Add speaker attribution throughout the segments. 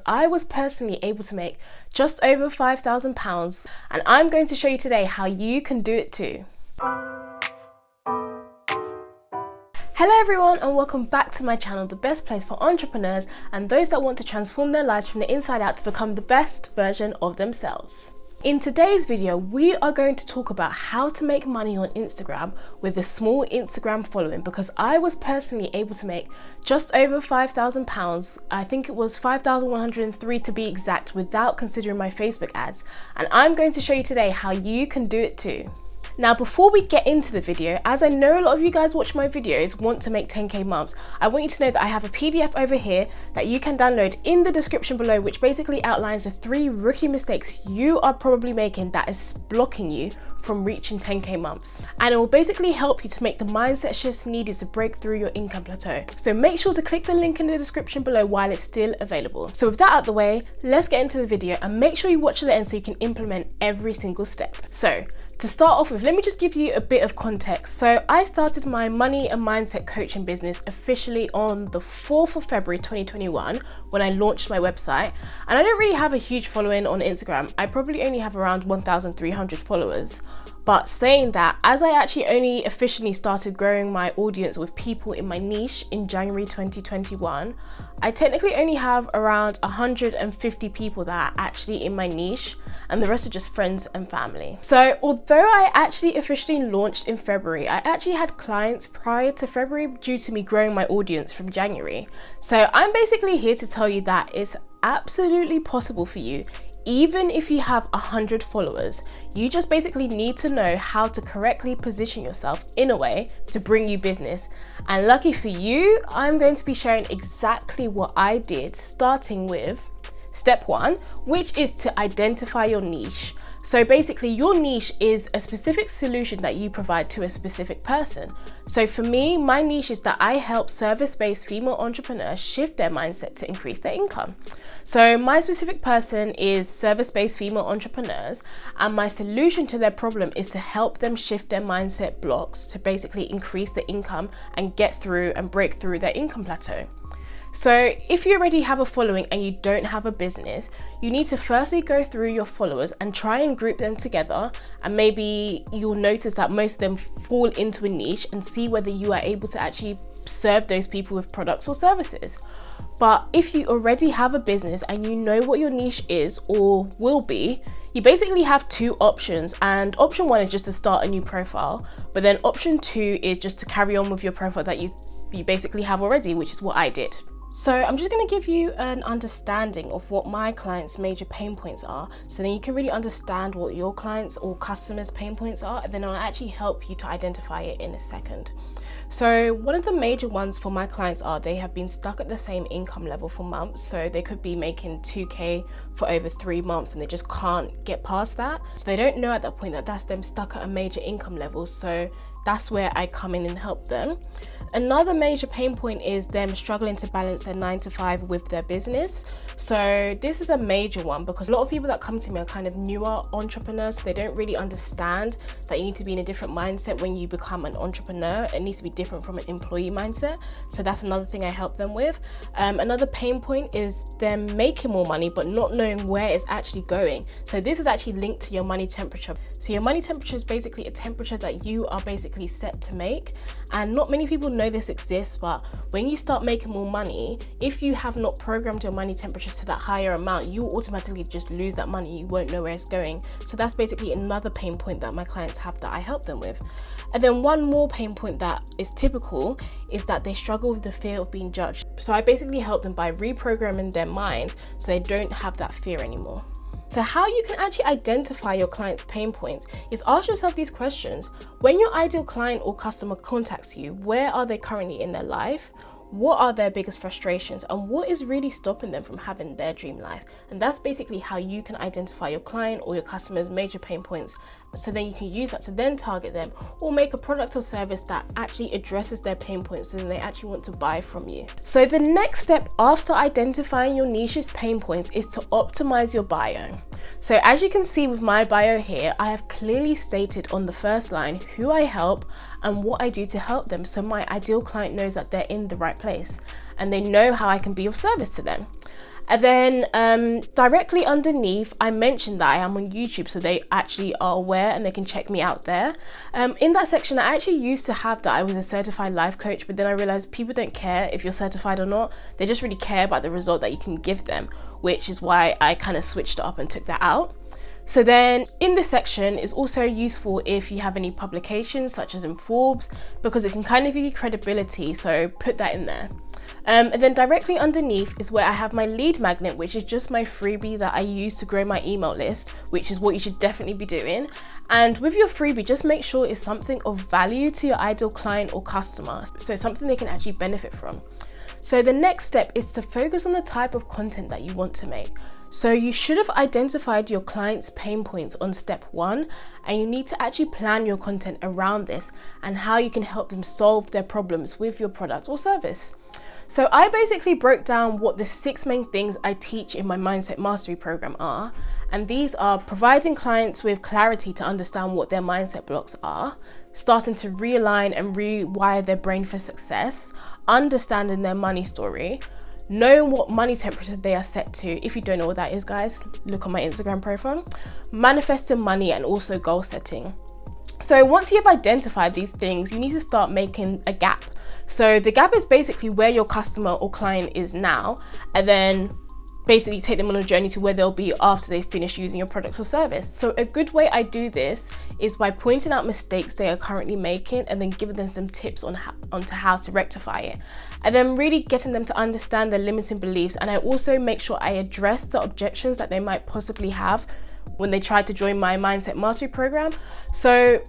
Speaker 1: I was personally able to make just over £5,000, and I'm going to show you today how you can do it too. Hello everyone, and welcome back to my channel, the best place for entrepreneurs and those that want to transform their lives from the inside out to become the best version of themselves. In today's video, we are going to talk about how to make money on Instagram with a small Instagram following, because I was personally able to make just over £5,000. I think it was 5,103 to be exact, without considering my Facebook ads. And I'm going to show you today how you can do it too. Now, before we get into the video, as I know a lot of you guys watch my videos want to make 10k months, I want you to know that I have a PDF over here that you can download in the description below, which basically outlines the 3 rookie mistakes you are probably making that is blocking you from reaching 10k months. And it will basically help you to make the mindset shifts needed to break through your income plateau. So make sure to click the link in the description below while it's still available. So with that out of the way, let's get into the video and make sure you watch to the end so you can implement every single step. So to start off with, let me just give you a bit of context. So I started my money and mindset coaching business officially on the 4th of February 2021 when I launched my website. And I don't really have a huge following on Instagram. I probably only have around 1,300 followers. But saying that, as I actually only officially started growing my audience with people in my niche in January 2021, I technically only have around 150 people that are actually in my niche, and the rest are just friends and family. So although I actually officially launched in February, I actually had clients prior to February due to me growing my audience from January. So I'm basically here to tell you that it's absolutely possible for you. Even if you have 100 followers, you just basically need to know how to correctly position yourself in a way to bring you business. And lucky for you, I'm going to be sharing exactly what I did, starting with step 1, which is to identify your niche. So basically, your niche is a specific solution that you provide to a specific person. So for me, my niche is that I help service-based female entrepreneurs shift their mindset to increase their income. So my specific person is service-based female entrepreneurs, and my solution to their problem is to help them shift their mindset blocks to basically increase their income and get through and break through their income plateau. So if you already have a following and you don't have a business, you need to firstly go through your followers and try and group them together, and maybe you'll notice that most of them fall into a niche, and see whether you are able to actually serve those people with products or services. But if you already have a business and you know what your niche is or will be, you basically have 2 options, and option 1 is just to start a new profile, but then option 2 is just to carry on with your profile that you basically have already, which is what I did. So I'm just going to give you an understanding of what my clients' major pain points are, so then you can really understand what your clients' or customers' pain points are, and then I'll actually help you to identify it in a second. So one of the major ones for my clients are they have been stuck at the same income level for months. So they could be making 2k for over 3 months and they just can't get past that. So they don't know at that point that that's them stuck at a major income level. So that's where I come in and help them. Another major pain point is them struggling to balance their 9 to 5 with their business. So this is a major one because a lot of people that come to me are kind of newer entrepreneurs. So they don't really understand that you need to be in a different mindset when you become an entrepreneur. It needs to be different from an employee mindset. So that's another thing I help them with. Another pain point is them making more money but not knowing where it's actually going. So this is actually linked to your money temperature. So your money temperature is basically a temperature that you are basically set to make, and not many people know this exists, but when you start making more money, if you have not programmed your money temperatures to that higher amount, you will automatically just lose that money. You won't know where it's going. So that's basically another pain point that my clients have that I help them with. And then one more pain point that is typical is that they struggle with the fear of being judged. So I basically help them by reprogramming their mind so they don't have that fear anymore. So how you can actually identify your client's pain points is ask yourself these questions. When your ideal client or customer contacts you, where are they currently in their life? What are their biggest frustrations, and what is really stopping them from having their dream life? And that's basically how you can identify your client or your customer's major pain points, so then you can use that to then target them or make a product or service that actually addresses their pain points and they actually want to buy from you. So the next step after identifying your niche's pain points is to optimize your bio. So as you can see with my bio here, I have clearly stated on the first line who I help and what I do to help them, so my ideal client knows that they're in the right place and they know how I can be of service to them. And then directly underneath, I mentioned that I am on YouTube, so they actually are aware and they can check me out there. In that section, I actually used to have that I was a certified life coach, but then I realized people don't care if you're certified or not. They just really care about the result that you can give them, which is why I kind of switched it up and took that out. So then in this section is also useful if you have any publications such as in Forbes, because it can kind of give you credibility, so put that in there. And then directly underneath is where I have my lead magnet, which is just my freebie that I use to grow my email list, which is what you should definitely be doing. And with your freebie, just make sure it's something of value to your ideal client or customer, so something they can actually benefit from. So the next step is to focus on the type of content that you want to make. So you should have identified your client's pain points on step 1, and you need to actually plan your content around this and how you can help them solve their problems with your product or service. So I basically broke down what the 6 main things I teach in my Mindset Mastery program are. And these are providing clients with clarity to understand what their mindset blocks are, starting to realign and rewire their brain for success, understanding their money story, knowing what money temperature they are set to. If you don't know what that is, guys, look on my Instagram profile. Manifesting money, and also goal setting. So once you've identified these things, you need to start making a gap. So the gap is basically where your customer or client is now, and then basically take them on a journey to where they'll be after they've finished using your product or service. So a good way I do this is by pointing out mistakes they are currently making and then giving them some tips on how to rectify it. And then really getting them to understand their limiting beliefs. And I also make sure I address the objections that they might possibly have when they try to join my Mindset Mastery program. So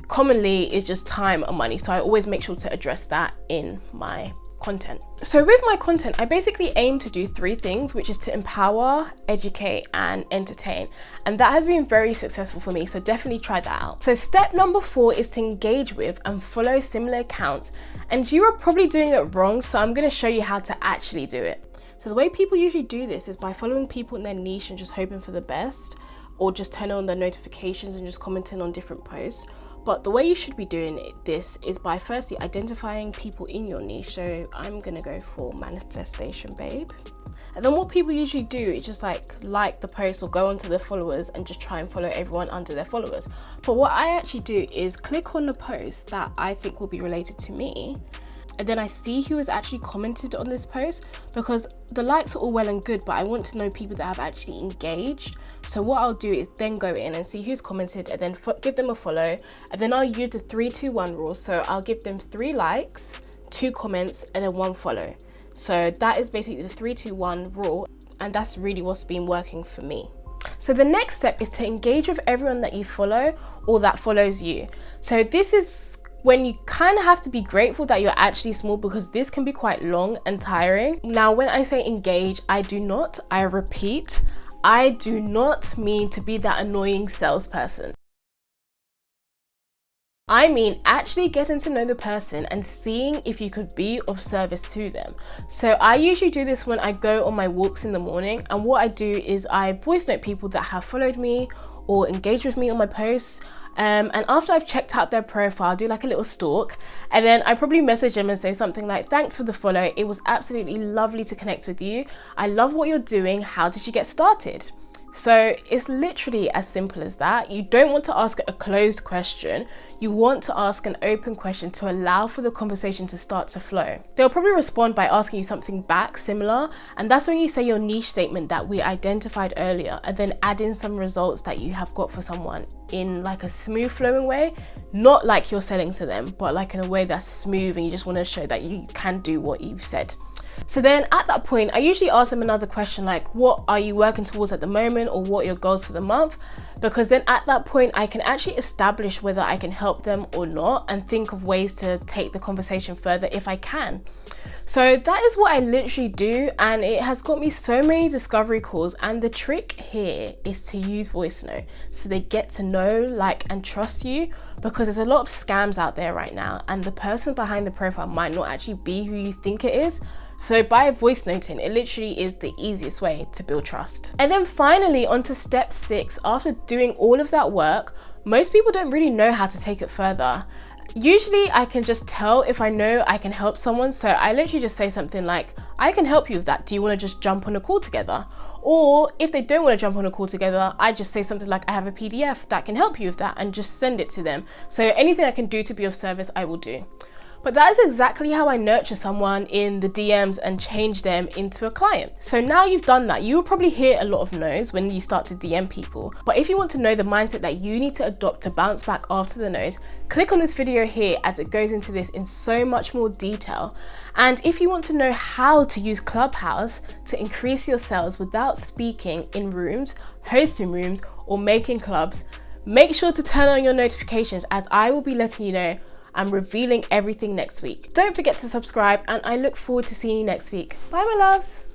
Speaker 1: commonly it's just time and money. So I always make sure to address that in my content. So with my content, I basically aim to do 3 things, which is to empower, educate, and entertain. And that has been very successful for me, so definitely try that out. So step number 4 is to engage with and follow similar accounts. And you are probably doing it wrong, so I'm going to show you how to actually do it. So the way people usually do this is by following people in their niche and just hoping for the best, or just turning on their notifications and just commenting on different posts. But the way you should be doing this is by firstly identifying people in your niche. So I'm gonna go for manifestation babe. And then what people usually do is just like the post or go onto their followers and just try and follow everyone under their followers. But what I actually do is click on the post that I think will be related to me, and then I see who has actually commented on this post, because the likes are all well and good, but I want to know people that have actually engaged. So what I'll do is then go in and see who's commented and then give them a follow, and then I'll use the 3-2-1 rule. So I'll give them 3 likes, 2 comments, and then 1 follow. So that is basically the 3-2-1 rule, and that's really what's been working for me. So the next step is to engage with everyone that you follow or that follows you. So this is when you kind of have to be grateful that you're actually small, because this can be quite long and tiring. Now, when I say engage, I do not mean to be that annoying salesperson. I mean actually getting to know the person and seeing if you could be of service to them. So I usually do this when I go on my walks in the morning, and what I do is I voice note people that have followed me or engaged with me on my posts. And after I've checked out their profile, do like a little stalk, and then I probably message them and say something like, thanks for the follow, it was absolutely lovely to connect with you, I love what you're doing, how did you get started? So it's literally as simple as that. You don't want to ask a closed question. You want to ask an open question to allow for the conversation to start to flow. They'll probably respond by asking you something back similar. And that's when you say your niche statement that we identified earlier, and then add in some results that you have got for someone in like a smooth flowing way, not like you're selling to them, but like in a way that's smooth and you just want to show that you can do what you've said. So then at that point, I usually ask them another question like, what are you working towards at the moment, or what are your goals for the month? Because then at that point, I can actually establish whether I can help them or not, and think of ways to take the conversation further if I can. So that is what I literally do, and it has got me so many discovery calls. And the trick here is to use voice note so they get to know, like, and trust you, because there's a lot of scams out there right now, and the person behind the profile might not actually be who you think it is. So by voice noting, it literally is the easiest way to build trust. And then finally, on to step 6. After doing all of that work, most people don't really know how to take it further. Usually I can just tell if I know I can help someone, so I literally just say something like, I can help you with that. Do you want to just jump on a call together? Or if they don't want to jump on a call together, I just say something like, I have a PDF that can help you with that, and just send it to them. So anything I can do to be of service, I will do. But that is exactly how I nurture someone in the DMs and change them into a client. So now you've done that, you will probably hear a lot of no's when you start to DM people. But if you want to know the mindset that you need to adopt to bounce back after the no's, click on this video here as it goes into this in so much more detail. And if you want to know how to use Clubhouse to increase your sales without speaking in rooms, hosting rooms, or making clubs, make sure to turn on your notifications, as I will be letting you know I'm revealing everything next week. Don't forget to subscribe, and I look forward to seeing you next week. Bye, my loves.